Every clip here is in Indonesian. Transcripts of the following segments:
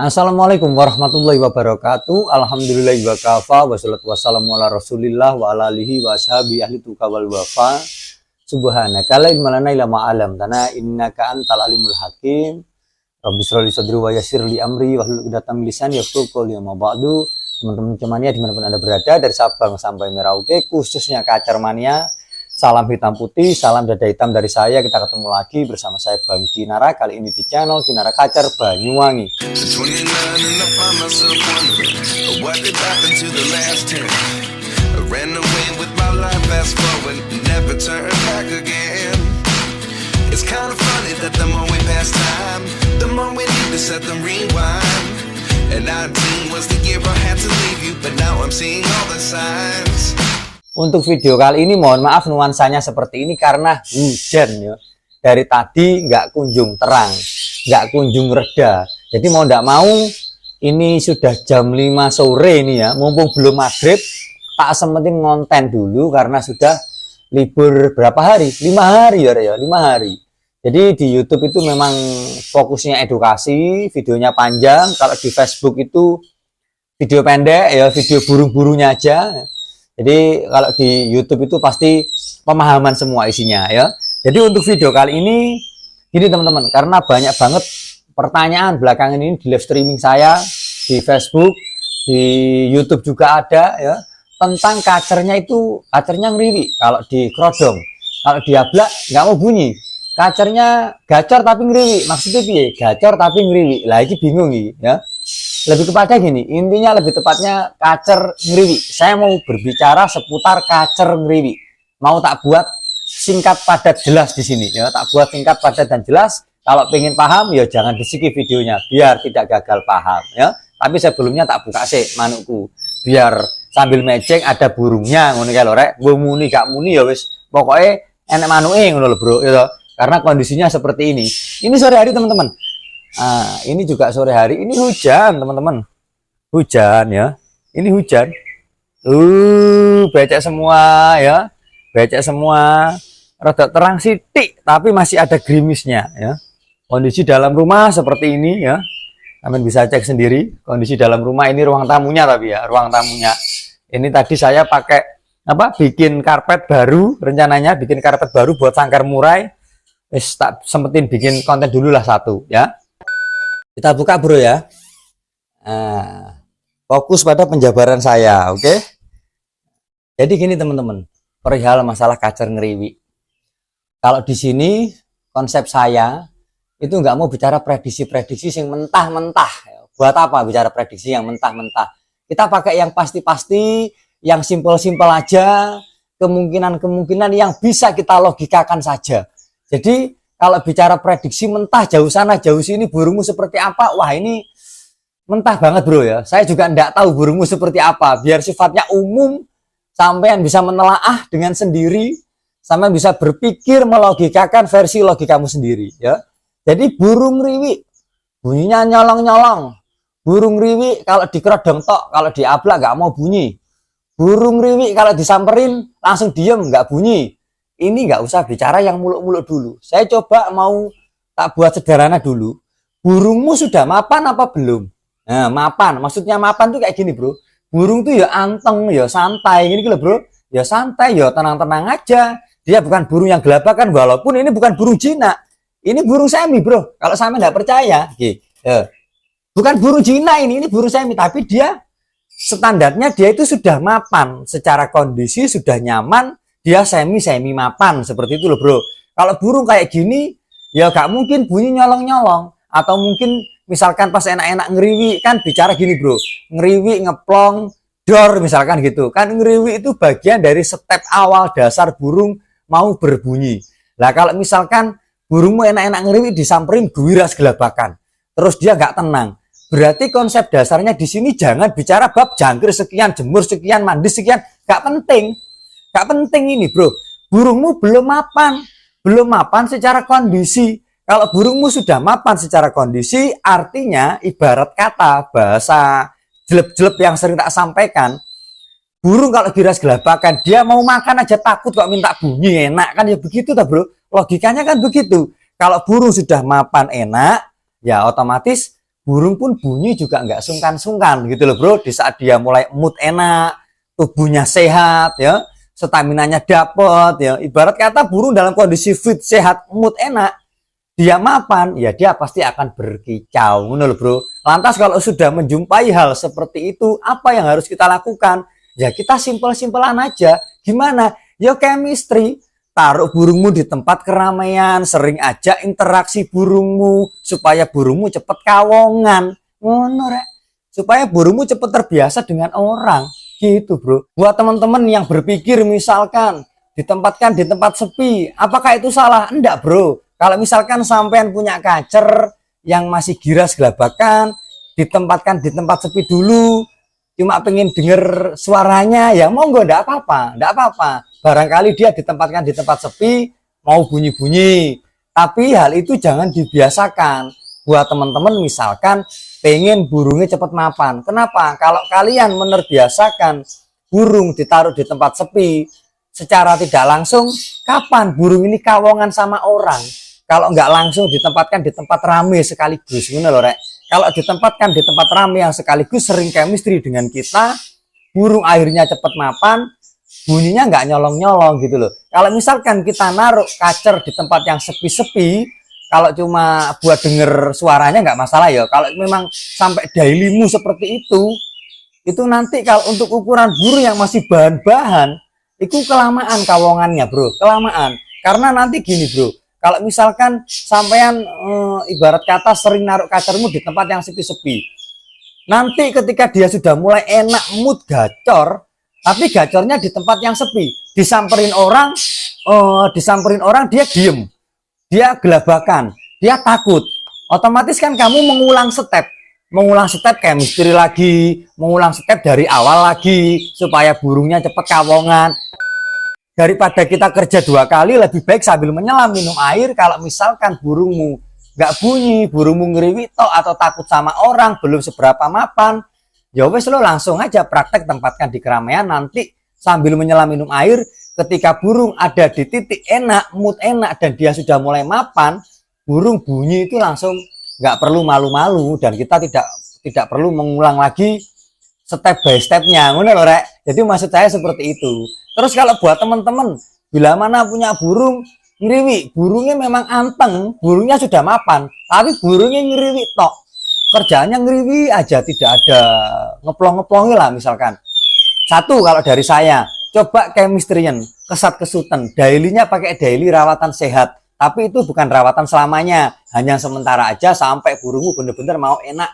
Assalamualaikum warahmatullahi wabarakatuh. Alhamdulillahi wa kafa wassalatu wassalamu ala rasulillah wa ala alihi wa ashabi ahli tuqa wal wafa. Subhanaka la ilma lana illa ma 'allamtana innaka antal alimul hakim. Rabbi shrah li sadri wa yassir li amri wahlul 'uqdatam min lisani yafqahu qawli. Amma ba'du. Teman-teman Cemania dimanapun Anda berada, dari Sabang sampai Merauke, khususnya Kacer Mania, salam hitam putih, salam dada hitam dari saya. Kita ketemu lagi bersama saya Bang Kinara, kali ini di channel Kinara Kacer Banyuwangi. Untuk video kali ini mohon maaf nuansanya seperti ini karena hujan ya. Dari tadi nggak kunjung terang, nggak kunjung reda. Jadi mau nggak mau ini sudah jam 5 sore ini ya, mumpung belum maghrib, tak sempetin ngonten dulu karena sudah libur berapa hari? 5 hari ya, 5 hari. Jadi di YouTube itu memang fokusnya edukasi, videonya panjang. Kalau di Facebook itu video pendek ya, video burung-burungnya aja. Jadi kalau di YouTube itu pasti pemahaman semua isinya ya. Jadi untuk video kali ini gini teman-teman, karena banyak banget pertanyaan belakangan ini di live streaming saya di Facebook, di YouTube juga ada ya, tentang kacernya itu, kacernya ngeriwi kalau di kerodong, kalau di ablak nggak mau bunyi. Kacernya gacor tapi ngeriwi, maksudnya piye? Gacor tapi ngeriwi. Lah ini bingung nih ya. Lebih kepada gini, intinya lebih tepatnya kacer ngeriwi. Saya mau berbicara seputar kacer ngeriwi. Mau tak buat singkat padat jelas di sini ya, tak buat singkat padat dan jelas. Kalau pengen paham ya jangan di skip videonya biar tidak gagal paham ya. Tapi sebelumnya tak buka sih manukku biar sambil meceng ada burungnya ngono kae lho rek. Mbok muni gak muni ya wis pokoke enek manuke ngono lho bro ya. Karena kondisinya seperti ini. Ini sore hari teman-teman. Ini juga sore hari. Ini hujan teman-teman. Hujan ya. Ini hujan. Becek semua ya. Becek semua. Rada terang sitik, tapi masih ada gerimisnya ya. Kondisi dalam rumah seperti ini ya. Kalian bisa cek sendiri. Kondisi dalam rumah ini ruang tamunya tapi ya. Ruang tamunya. Ini tadi saya pakai apa? Bikin karpet baru. Rencananya bikin karpet baru buat sangkar murai. Tak sempetin bikin konten dulu lah satu ya. Kita buka bro ya. Fokus pada penjabaran saya, oke? Jadi gini teman-teman, perihal masalah kacer ngeriwi. Kalau di sini konsep saya itu nggak mau bicara prediksi-prediksi yang mentah-mentah. Buat apa bicara prediksi yang mentah-mentah? Kita pakai yang pasti-pasti, yang simpel-simpel aja, kemungkinan-kemungkinan yang bisa kita logikakan saja. Jadi kalau bicara prediksi mentah jauh sana jauh sini burungmu seperti apa, wah ini mentah banget bro ya. Saya juga enggak tahu burungmu seperti apa, biar sifatnya umum sampean bisa menelaah dengan sendiri, sampean bisa berpikir melogikakan versi logikamu sendiri ya. Jadi burung riwi bunyinya nyolong-nyolong. Burung riwi kalau dikerodong tok, kalau diablak nggak mau bunyi. Burung riwi kalau disamperin langsung diem nggak bunyi. Ini nggak usah bicara yang muluk-muluk dulu. Saya coba mau tak buat sederhana dulu. Burungmu sudah mapan apa belum? Nah, mapan. Maksudnya mapan tuh kayak gini bro. Burung tuh ya anteng, ya santai. Gini loh bro. Ya santai, ya tenang-tenang aja. Dia bukan burung yang gelabakan. Walaupun ini bukan burung jinak. Ini burung semi bro. Kalau sama nggak percaya. Bukan burung jinak ini burung semi. Tapi dia standarnya dia itu sudah mapan. Secara kondisi sudah nyaman. Dia semi mapan seperti itu loh bro. Kalau burung kayak gini ya gak mungkin bunyi nyolong-nyolong, atau mungkin misalkan pas enak-enak ngeriwi kan bicara gini bro, ngeriwi ngeplong dor misalkan gitu kan. Ngeriwi itu bagian dari step awal dasar burung mau berbunyi. Nah kalau misalkan burungmu enak-enak ngeriwi disamperin guiras gelabakan terus dia gak tenang, berarti konsep dasarnya di sini jangan bicara bab jangkir sekian, jemur sekian, mandi sekian, gak penting. Gak penting ini bro, burungmu belum mapan secara kondisi. Kalau burungmu sudah mapan secara kondisi, artinya ibarat kata bahasa jelek-jelek yang sering tak sampaikan, burung kalau giras gelabakan dia mau makan aja takut kok minta bunyi enak kan, ya begitu tak bro, logikanya kan begitu. Kalau burung sudah mapan enak ya otomatis burung pun bunyi juga nggak sungkan-sungkan gitu loh bro. Di saat dia mulai mood enak, tubuhnya sehat ya, staminanya dapet ya. Ibarat kata burung dalam kondisi fit, sehat, mood enak, dia mapan, ya dia pasti akan berkicau, ngono loh bro. Lantas kalau sudah menjumpai hal seperti itu, apa yang harus kita lakukan? Ya kita simpel-simpelan aja. Gimana? Ya chemistry. Taruh burungmu di tempat keramaian, sering aja interaksi burungmu supaya burungmu cepet kawongan. Ngono rek. Supaya burungmu cepet terbiasa dengan orang. Gitu bro. Buat teman-teman yang berpikir misalkan ditempatkan di tempat sepi, apakah itu salah? Enggak bro. Kalau misalkan sampean punya kacer yang masih giras gelabakan, ditempatkan di tempat sepi dulu, cuma pengen denger suaranya, ya monggo, enggak apa-apa, enggak apa-apa. Barangkali dia ditempatkan di tempat sepi, mau bunyi-bunyi. Tapi hal itu jangan dibiasakan. Buat teman-teman misalkan pengen burungnya cepat mapan. Kenapa? Kalau kalian menerbiasakan burung ditaruh di tempat sepi, secara tidak langsung, kapan burung ini kawongan sama orang? Kalau nggak langsung ditempatkan di tempat rame sekaligus, gini loh rek. Kalau ditempatkan di tempat rame yang sekaligus sering chemistry dengan kita, burung akhirnya cepat mapan, bunyinya nggak nyolong-nyolong gitu loh. Kalau misalkan kita naruh kacer di tempat yang sepi-sepi, kalau cuma buat denger suaranya nggak masalah ya. Kalau memang sampai dailymu seperti itu nanti kalau untuk ukuran burung yang masih bahan-bahan, itu kelamaan kawongannya bro, kelamaan. Karena nanti gini bro, kalau misalkan sampean ibarat kata sering naruh kacermu di tempat yang sepi-sepi, nanti ketika dia sudah mulai enak mood gacor, tapi gacornya di tempat yang sepi, disamperin orang dia diem, dia gelabakan, dia takut, otomatis kan kamu mengulang step chemistry lagi, mengulang step dari awal lagi supaya burungnya cepat kawongan. Daripada kita kerja 2 kali, lebih baik sambil menyelam minum air. Kalau misalkan burungmu nggak bunyi, burungmu ngeriwi atau takut sama orang, belum seberapa mapan, ya wes lo langsung aja praktek tempatkan di keramaian, nanti sambil menyelam minum air, ketika burung ada di titik enak, mood enak, dan dia sudah mulai mapan, burung bunyi itu langsung, nggak perlu malu-malu, dan kita tidak perlu mengulang lagi step by stepnya, ngono lho rek. Jadi maksud saya seperti itu. Terus kalau buat teman-teman bila mana punya burung ngeriwi, burungnya memang anteng, burungnya sudah mapan, tapi burungnya ngeriwi tok, kerjaannya ngeriwi aja, tidak ada ngeplong-ngeplongi lah misalkan. Satu, kalau dari saya, coba chemistryan, kesat-kesutan, dailynya pakai daily rawatan sehat. Tapi itu bukan rawatan selamanya, hanya sementara aja sampai burungmu bener-bener mau enak,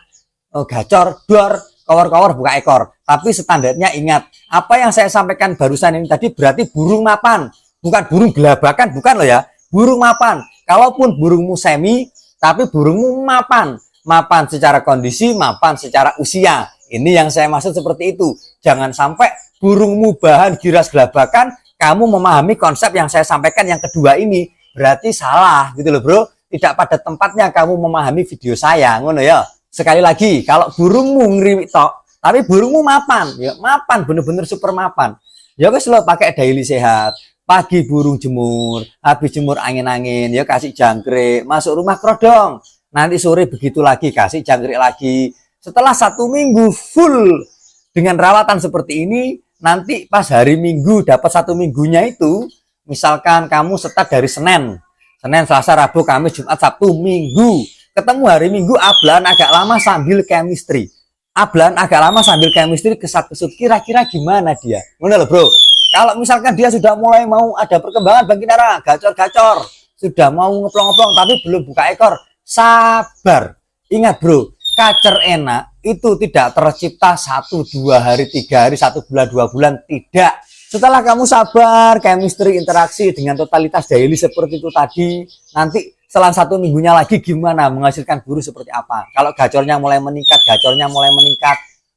gacor, dor, kawar-kawar buka ekor. Tapi standarnya ingat, apa yang saya sampaikan barusan ini tadi berarti burung mapan, bukan burung gelabakan, bukan loh ya, burung mapan. Kalaupun burungmu semi, tapi burungmu mapan. Mapan secara kondisi, mapan secara usia. Ini yang saya maksud seperti itu. Jangan sampai burungmu bahan giras gelabakan, kamu memahami konsep yang saya sampaikan yang kedua ini. Berarti salah gitu loh bro. Tidak pada tempatnya kamu memahami video saya, ngono ya. Sekali lagi, kalau burungmu ngeriwik tok, tapi burungmu mapan, ya mapan, bener-bener super mapan. Ya wes lo pakai daily sehat. Pagi burung jemur, habis jemur angin-angin, ya kasih jangkrik, masuk rumah kerodong. Nanti sore begitu lagi, kasih jangkrik lagi. Setelah 1 minggu full dengan rawatan seperti ini, nanti pas hari Minggu dapat 1 minggunya itu, misalkan kamu start dari Senin, Selasa, Rabu, Kamis, Jumat, Sabtu, Minggu. Ketemu hari Minggu, ablan agak lama sambil chemistry. Ablan agak lama sambil chemistry, kesat-kesut, kira-kira gimana dia? Bener loh bro. Kalau misalkan dia sudah mulai mau ada perkembangan bangkit darah, gacor-gacor, sudah mau ngeplong-ngeplong tapi belum buka ekor, sabar. Ingat bro, kacer enak itu tidak tercipta 1-2 hari, 3 hari, 1 bulan, 2 bulan, tidak. Setelah kamu sabar, chemistry, interaksi dengan totalitas daily seperti itu tadi, nanti setelah 1 minggunya lagi gimana menghasilkan burung seperti apa. Kalau gacornya mulai meningkat,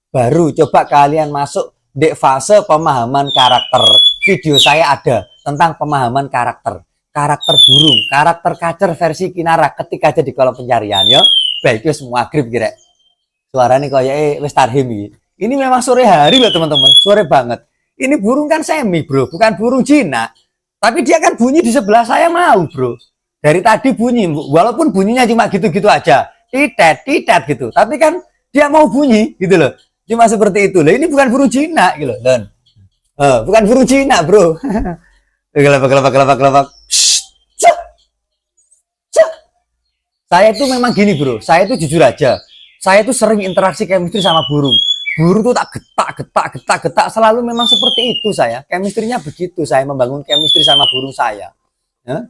baru coba kalian masuk di fase pemahaman karakter. Video saya ada tentang pemahaman karakter burung, karakter kacer versi Kinara ketika jadi kolom pencarian ya. Baik semua grip kira. Suaranya kayak wis tarhim iki. Ini memang sore hari loh teman-teman, sore banget. Ini burung kan semi bro, bukan burung jinak. Tapi dia kan bunyi di sebelah saya mau bro. Dari tadi bunyi, walaupun bunyinya cuma gitu-gitu aja. titet titet gitu. Tapi kan dia mau bunyi gitu loh. Cuma seperti itu loh. Ini bukan burung Cina gitu loh. Dan bukan burung Cina, bro. Gelabak. Saya itu memang gini, bro. Saya itu jujur aja. Saya itu sering interaksi chemistry sama burung. Burung tuh tak getak. Selalu memang seperti itu saya. Chemistry-nya begitu. Saya membangun chemistry sama burung saya. Ya.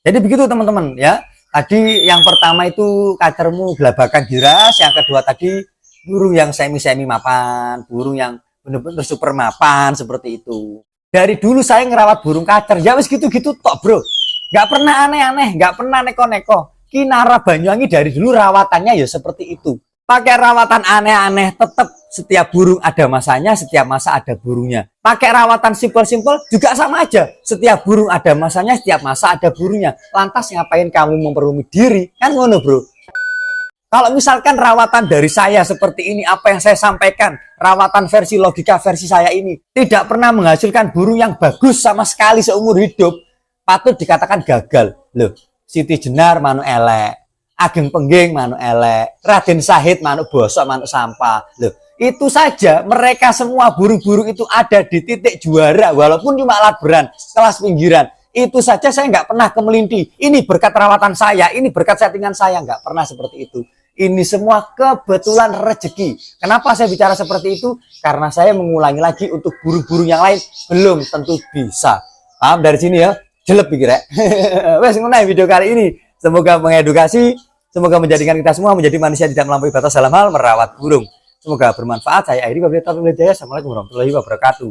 Jadi begitu teman-teman ya. Tadi yang pertama itu kacermu gelabakan giras. Yang kedua tadi burung yang semi-semi mapan. Burung yang benar-benar super mapan seperti itu. Dari dulu saya ngerawat burung kacer. Ya wis gitu-gitu tok, bro. Gak pernah aneh-aneh. Gak pernah neko-neko. Kinara Banyuwangi dari dulu rawatannya ya seperti itu. Pakai rawatan aneh-aneh, tetap setiap burung ada masanya, setiap masa ada burungnya. Pakai rawatan simpel-simpel juga sama aja. Setiap burung ada masanya, setiap masa ada burungnya. Lantas ngapain kamu memperumit diri? Kan ngono, bro. Kalau misalkan rawatan dari saya seperti ini, apa yang saya sampaikan, rawatan versi logika versi saya ini, tidak pernah menghasilkan burung yang bagus sama sekali seumur hidup, patut dikatakan gagal. Loh, Siti Jenar manuk elek, Ageng Pengging manuk elek, Raden Sahid manuk bosok, manuk sampah. Loh, itu saja mereka semua burung-burung itu ada di titik juara walaupun cuma alat beran, kelas pinggiran. Itu saja saya nggak pernah kemelinti. Ini berkat rawatan saya, ini berkat settingan saya, nggak pernah seperti itu. Ini semua kebetulan rezeki. Kenapa saya bicara seperti itu? Karena saya mengulangi lagi untuk burung-burung yang lain belum tentu bisa. Paham dari sini ya? Jelek pikir ya. Wes ngono video kali ini. Semoga mengedukasi, semoga menjadikan kita semua menjadi manusia tidak melampaui batas dalam hal merawat burung. Semoga bermanfaat. Saya akhiri wabillahi taufiq wal hidayah. Assalamualaikum warahmatullahi wabarakatuh.